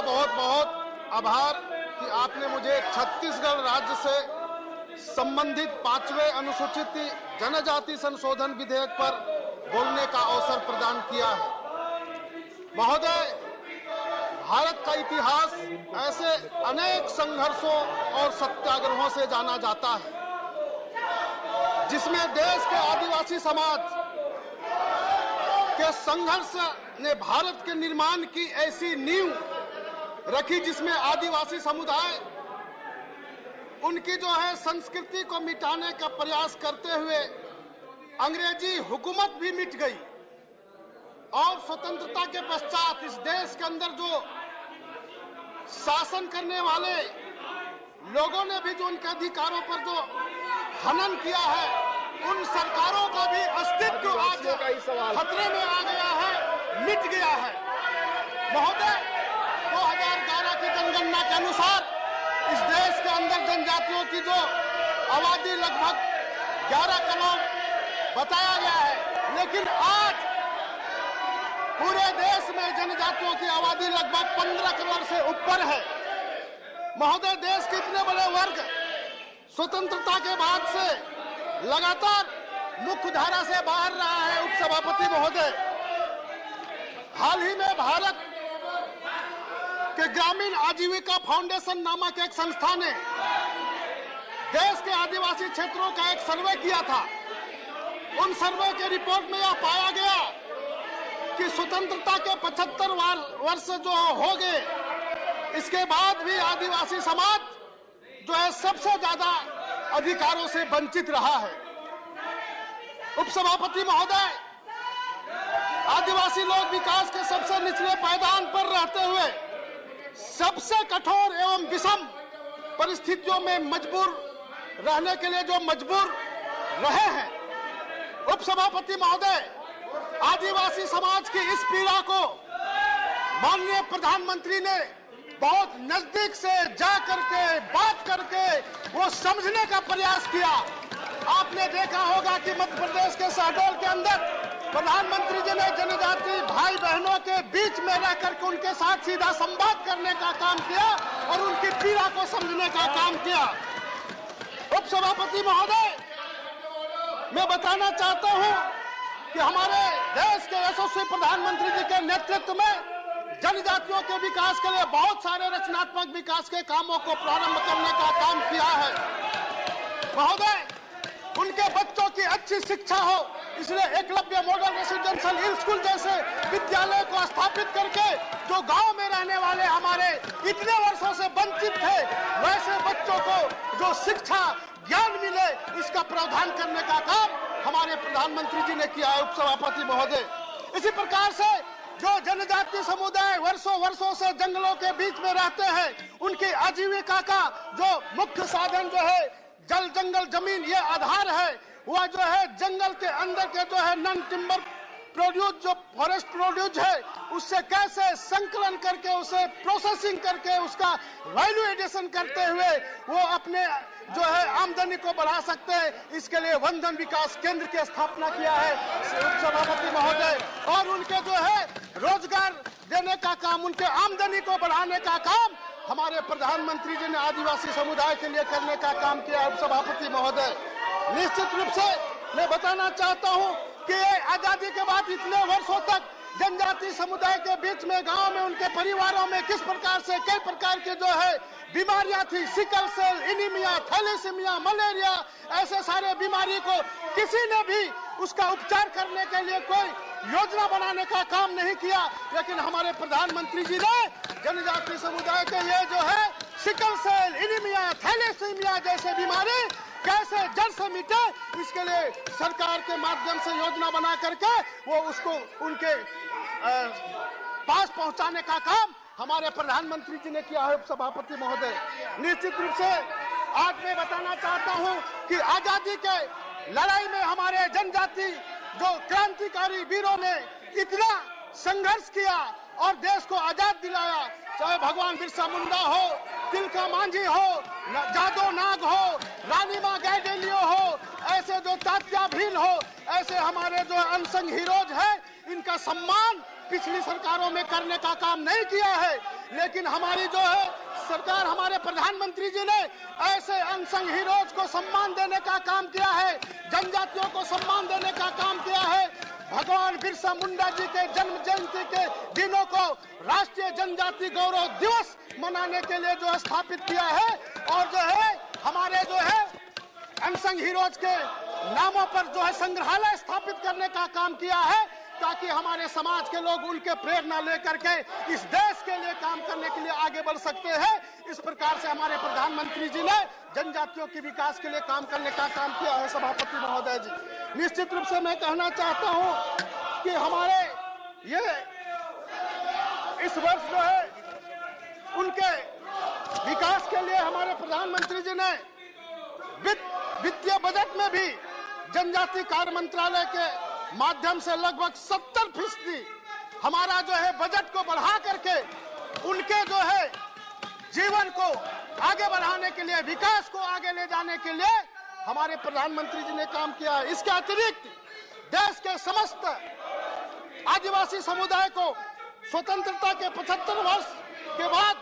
बहुत बहुत आभार कि आपने मुझे छत्तीसगढ़ राज्य से संबंधित 5वें अनुसूचित जनजाति संशोधन विधेयक पर बोलने का अवसर प्रदान किया है। महोदय, भारत का इतिहास ऐसे अनेक संघर्षों और सत्याग्रहों से जाना जाता है, जिसमें देश के आदिवासी समाज के संघर्ष ने भारत के निर्माण की ऐसी नींव रखी जिसमें आदिवासी समुदाय उनकी संस्कृति को मिटाने का प्रयास करते हुए अंग्रेजी हुकूमत भी मिट गई और स्वतंत्रता के पश्चात इस देश के अंदर जो शासन करने वाले लोगों ने भी जो उनके अधिकारों पर जो हनन किया है, उन सरकारों का भी अस्तित्व आज खतरे में आ गया है, मिट गया है। महोदय, 2011 की जनगणना के अनुसार इस देश के अंदर जनजातियों की जो आबादी लगभग 11 करोड़ बताया गया है, लेकिन आज पूरे देश में जनजातियों की आबादी लगभग 15 करोड़ से ऊपर है। महोदय, देश के इतने बड़े वर्ग स्वतंत्रता के बाद से लगातार मुख्य धारा से बाहर रहा है। उपसभापति महोदय, हाल ही में भारत के ग्रामीण आजीविका फाउंडेशन नामक एक संस्था ने देश के आदिवासी क्षेत्रों का एक सर्वे किया था। उन सर्वे के रिपोर्ट में यह पाया गया कि स्वतंत्रता के 75 वर्ष जो हो गए, इसके बाद भी आदिवासी समाज जो है सबसे ज्यादा अधिकारों से वंचित रहा है। उपसभापति महोदय, आदिवासी लोग विकास के सबसे निचले पायदान पर रहते हुए सबसे कठोर एवं विषम परिस्थितियों में मजबूर रहने के लिए जो मजबूर रहे हैं। उपसभापति महोदय, आदिवासी समाज की इस पीड़ा को माननीय प्रधानमंत्री ने बहुत नजदीक से जा करके बात करके वो समझने का प्रयास किया। आपने देखा होगा कि मध्य प्रदेश के शहडोल के अंदर प्रधानमंत्री जी ने जनजाति भाई बहनों के बीच में रह करके उनके साथ सीधा संवाद करने का काम किया और उनकी पीड़ा को समझने का काम किया। उपसभापति महोदय, मैं बताना चाहता हूं कि हमारे देश के यशस्वी प्रधानमंत्री जी के नेतृत्व में जनजातियों के विकास के लिए बहुत सारे रचनात्मक विकास के कामों को प्रारंभ करने का काम किया है। महोदय, उनके बच्चों की अच्छी शिक्षा हो, इसलिए एकलव्य मॉडल रेसिडेंशियल स्कूल जैसे विद्यालय को स्थापित करके जो गांव में रहने वाले हमारे इतने वर्षों से वंचित थे, वैसे बच्चों को जो शिक्षा ज्ञान मिले, इसका प्रावधान करने का काम हमारे प्रधानमंत्री जी ने किया है। उपसभापति महोदय, इसी प्रकार से जो जनजातीय समुदाय वर्षों से जंगलों के बीच में रहते हैं, उनकी आजीविका का जो मुख्य साधन जो है जल जंगल जमीन ये आधार है, वह जो है जंगल के अंदर के जो है नॉन टिम्बर प्रोड्यूस जो फॉरेस्ट प्रोड्यूस है, उससे कैसे संकलन करके उसे प्रोसेसिंग करके उसका वैल्यू एडिशन करते हुए वो अपने जो है आमदनी को बढ़ा सकते हैं। इसके लिए वंदन विकास केंद्र की स्थापना किया है सभापति महोदय, और उनके जो है रोजगार देने का काम, उनके आमदनी को बढ़ाने का काम हमारे प्रधानमंत्री जी ने आदिवासी समुदाय के लिए करने का काम किया। सभापति महोदय, निश्चित रूप से मैं बताना चाहता हूं कि आजादी के बाद इतने वर्षों तक जनजातीय समुदाय के बीच में गांव में उनके परिवारों में किस प्रकार से कई प्रकार के जो है बीमारियां थी, sickle cell, anaemia, thalassaemia, malaria, ऐसे सारे बीमारी को किसी ने भी उसका उपचार करने के लिए कोई योजना बनाने का काम नहीं किया। लेकिन हमारे प्रधानमंत्री जी ने जनजातीय समुदाय के लिए जो है सिकल सेल, एनीमिया, थैलेसीमिया जैसे बीमारी कैसे जड़ से मिटे, इसके लिए सरकार के माध्यम से योजना बना करके वो उसको उनके पास पहुंचाने का काम हमारे प्रधानमंत्री जी ने किया है। उपसभापति महोदय, निश्चित रूप से आज मैं बताना चाहता हूं कि आजादी के लड़ाई में हमारे जनजाति जो क्रांतिकारी वीरों ने इतना संघर्ष किया और देश को आजाद दिलाया, चाहे भगवान बिरसा मुंडा हो, तिलका मांझी हो, जादो नाग हो, रानी मां गैडेलियो हो, ऐसे जो तात्या भील हो, ऐसे हमारे जो अनसंग हीरोज हैं, इनका सम्मान पिछली सरकारों में करने का काम नहीं किया है। लेकिन हमारी जो है सरकार, हमारे प्रधानमंत्री जी ने ऐसे अनसंग हीरोज को सम्मान देने का काम किया है, जनजातियों को सम्मान देने का काम किया है। भगवान बिरसा मुंडा जी के जन्म जयंती के दिनों को राष्ट्रीय जनजाति गौरव दिवस मनाने के लिए जो स्थापित किया है, और जो है हमारे जो है अनसंग हीरोज के नामों पर जो है संग्रहालय स्थापित करने का काम किया है, ताकि हमारे समाज के लोग उनके प्रेरणा लेकर के इस देश के लिए काम करने के लिए आगे बढ़ सकते हैं। इस प्रकार से हमारे प्रधानमंत्री जी ने जनजातियों के विकास के लिए काम करने का काम किया है। सभापति महोदय जी, निश्चित रूप से मैं कहना चाहता हूं कि हमारे ये इस वर्ष जो है उनके विकास के लिए हमारे प्रधानमंत्री जी ने वित्तीय बजट में भी जनजाति कार्य मंत्रालय के माध्यम से लगभग 70% हमारा जो है बजट को बढ़ा करके उनके जो है जीवन को आगे बढ़ाने के लिए, विकास को आगे ले जाने के लिए हमारे प्रधानमंत्री जी ने काम किया है। इसके अतिरिक्त देश के समस्त आदिवासी समुदाय को स्वतंत्रता के 75 वर्ष के बाद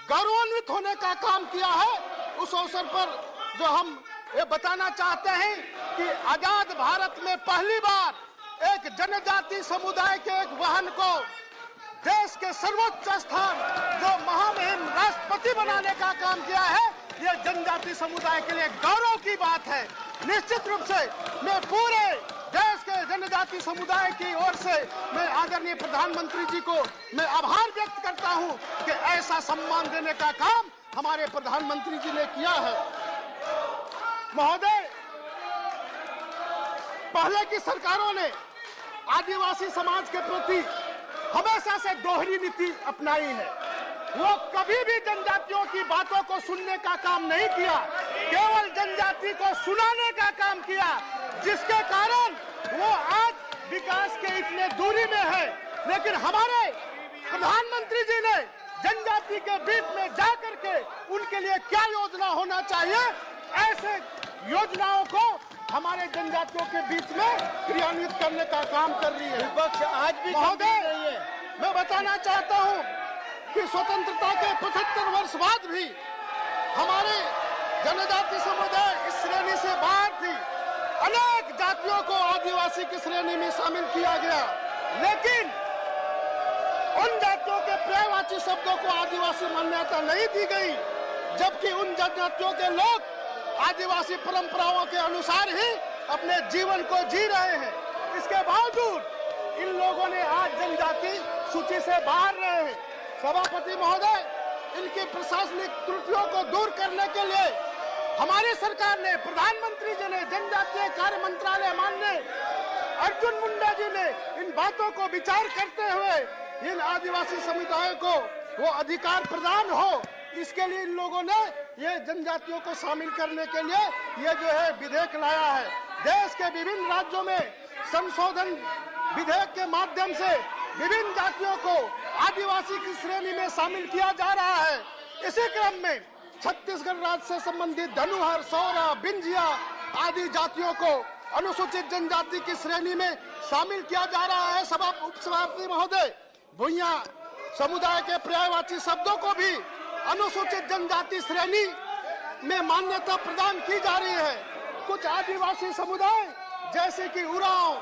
गौरवान्वित होने का काम किया है। उस अवसर पर जो हम ये बताना चाहते हैं कि आजाद भारत में पहली बार एक जनजाति समुदाय के एक वाहन को देश के सर्वोच्च स्थान जो महामहिम राष्ट्रपति बनाने का काम किया है, ये जनजाति समुदाय के लिए गौरव की बात है। निश्चित रूप से मैं पूरे देश के जनजाति समुदाय की ओर से मैं आदरणीय प्रधानमंत्री जी को मैं आभार व्यक्त करता हूं कि ऐसा सम्मान देने का काम हमारे प्रधानमंत्री जी ने किया है। महोदय, पहले की सरकारों ने आदिवासी समाज के प्रति हमेशा से दोहरी नीति अपनाई है। वो कभी भी जनजातियों की बातों को सुनने का काम नहीं किया, केवल जनजाति को सुनाने का काम किया, जिसके कारण वो आज विकास के इतने दूरी में है। लेकिन हमारे प्रधानमंत्री जी ने जनजाति के बीच में जाकर के उनके लिए क्या योजना होना चाहिए, ऐसे योजनाओं को हमारे जनजातियों के बीच में क्रियान्वित करने का काम कर रही है। विपक्ष आज भी महोदय, मैं बताना चाहता हूं कि स्वतंत्रता के 75 वर्ष बाद भी हमारे जनजाति समुदाय इस श्रेणी से बाहर थी। अनेक जातियों को आदिवासी की श्रेणी में शामिल किया गया, लेकिन उन जातियों के पर्यायवाची शब्दों को आदिवासी मान्यता नहीं दी गई, जबकि उन जनजातियों के लोग आदिवासी परंपराओं के अनुसार ही अपने जीवन को जी रहे हैं। इसके बावजूद इन लोगों ने आज जनजाति सूची से बाहर रहे हैं। सभापति महोदय, इनकी प्रशासनिक त्रुटियों को दूर करने के लिए हमारी सरकार ने, प्रधानमंत्री जी ने, जनजातीय कार्य मंत्रालय माननीय अर्जुन मुंडा जी ने इन बातों को विचार करते हुए इन आदिवासी समुदायों को वो अधिकार प्रदान हो, इसके लिए इन लोगों ने ये जनजातियों को शामिल करने के लिए ये जो है विधेयक लाया है। देश के विभिन्न राज्यों में संशोधन विधेयक के माध्यम से विभिन्न जातियों को आदिवासी की श्रेणी में शामिल किया जा रहा है। इसी क्रम में छत्तीसगढ़ राज्य से संबंधित धनुहर, सौरा, बिंजिया आदि जातियों को अनुसूचित जनजाति की श्रेणी में शामिल किया जा रहा है। उपसभापति महोदय, भुइयां समुदाय के पर्यायवाची शब्दों को भी अनुसूचित जनजाति श्रेणी में मान्यता प्रदान की जा रही है। कुछ आदिवासी समुदाय जैसे कि उरांव,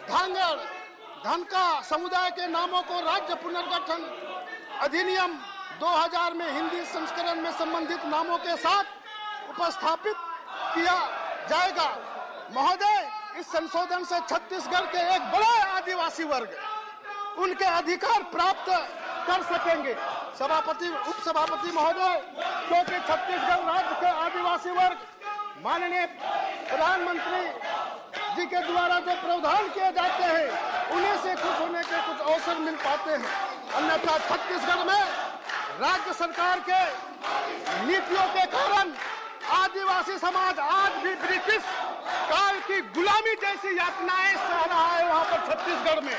धांगड़, धनका समुदाय के नामों को राज्य पुनर्गठन अधिनियम 2000 में हिंदी संस्करण में संबंधित नामों के साथ उपस्थापित किया जाएगा। महोदय, इस संशोधन से छत्तीसगढ़ के एक बड़ा आदिवासी वर्ग उनके अधिकार प्राप्त कर सकेंगे। सभापति, उपसभापति महोदय, क्योंकि छत्तीसगढ़ राज्य के आदिवासी वर्ग माननीय प्रधानमंत्री जी के द्वारा जो प्रावधान किए जाते हैं, उन्हीं से खुश होने के कुछ अवसर मिल पाते हैं। अन्यथा छत्तीसगढ़ में राज्य सरकार के नीतियों के कारण आदिवासी समाज आज भी ब्रिटिश काल की गुलामी जैसी यातनाएं सह रहा है वहां पर छत्तीसगढ़ में।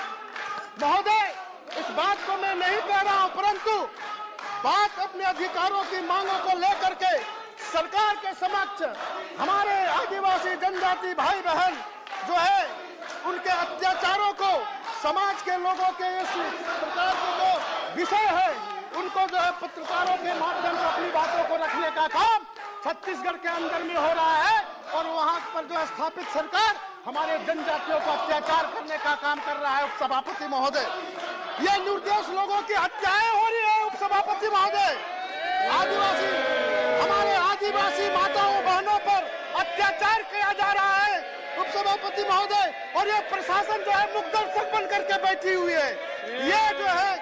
महोदय, इस बात को मैं नहीं कह रहा हूं, परंतु बात अपने अधिकारों की मांगों को लेकर के सरकार के समक्ष हमारे आदिवासी जनजाति भाई बहन जो है उनके अत्याचारों को, समाज के लोगों के इस प्रकार के जो विषय है उनको जो है पत्रकारों के माध्यम से अपनी बातों को रखने का काम छत्तीसगढ़ के अंदर में हो रहा है और वहां पर जो स्थापित सरकार हमारे जनजातियों को अत्याचार करने का काम कर रहा है। उपसभापति महोदय, ये निर्दोष लोगों की हत्याएं हो रही है। उपसभापति महोदय, हमारे आदिवासी माताओं बहनों पर अत्याचार किया जा रहा है उपसभापति महोदय, और ये प्रशासन जो है मुकदर्शक बन करके बैठी हुई है। ये जो है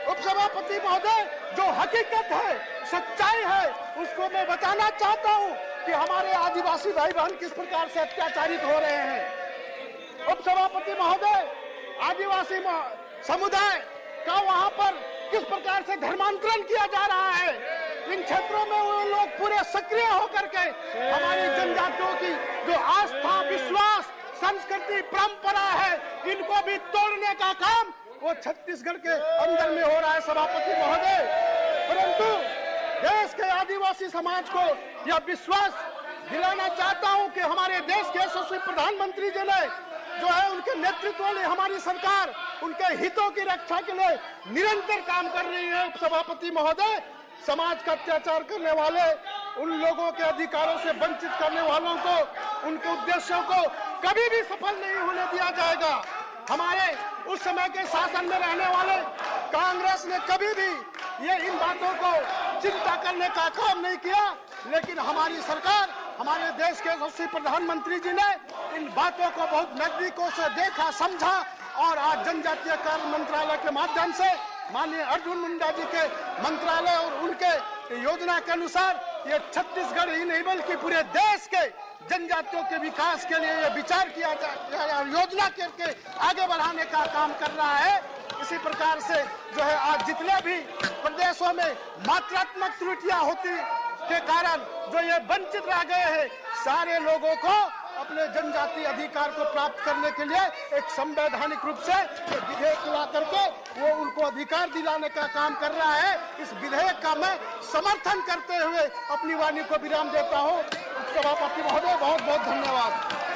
उपसभापति महोदय, जो हकीकत है, सच्चाई है, उसको मैं बताना चाहता हूँ कि हमारे आदिवासी भाई बहन किस प्रकार से अत्याचारित हो रहे हैं। उपसभापति महोदय, आदिवासी समुदाय का वहां पर किस प्रकार से धर्मांतरण किया जा रहा है। इन क्षेत्रों में वो लोग पूरे सक्रिय होकर के हमारी जनजातियों की जो आस्था, विश्वास, संस्कृति, परंपरा है, इनको भी तोड़ने का काम वो छत्तीसगढ़ के अंदर में हो रहा है सभापति महोदय। परंतु देश के आदिवासी समाज को यह विश्वास दिलाना चाहता हूं कि हमारे देश के यशस्वी प्रधानमंत्री जी ने जो है उनके नेतृत्व में हमारी सरकार उनके हितों की रक्षा के लिए निरंतर काम कर रही है। उपसभापति महोदय, समाज का अत्याचार करने वाले, उन लोगों के अधिकारों से वंचित करने वालों को, उनके उद्देश्यों को कभी भी सफल नहीं होने दिया जाएगा। हमारे उस समय के शासन में रहने वाले कांग्रेस ने कभी भी ये इन बातों को चिंता करने का काम नहीं किया, लेकिन हमारी सरकार, हमारे देश के यशस्वी प्रधानमंत्री जी ने इन बातों को बहुत नजदीकों से देखा, समझा और आज जनजातीय कार्य मंत्रालय के माध्यम से माननीय अर्जुन मुंडा जी के मंत्रालय और उनके योजना के अनुसार ये छत्तीसगढ़ ही नहीं बल्कि पूरे देश के जनजातियों के विकास के लिए ये विचार किया जाए, योजना करके आगे बढ़ाने का काम कर रहा है। इसी प्रकार से जो है आज जितने भी प्रदेशों में मात्रात्मक त्रुटियां होती के कारण जो ये वंचित रह गए हैं, सारे लोगों को अपने जनजातीय अधिकार को प्राप्त करने के लिए एक संवैधानिक रूप से विधेयक ला करके वो उनको अधिकार दिलाने का काम कर रहा है। इस विधेयक का मैं समर्थन करते हुए अपनी वाणी को विराम देता हूँ। सभापति महोदय, बहुत बहुत धन्यवाद।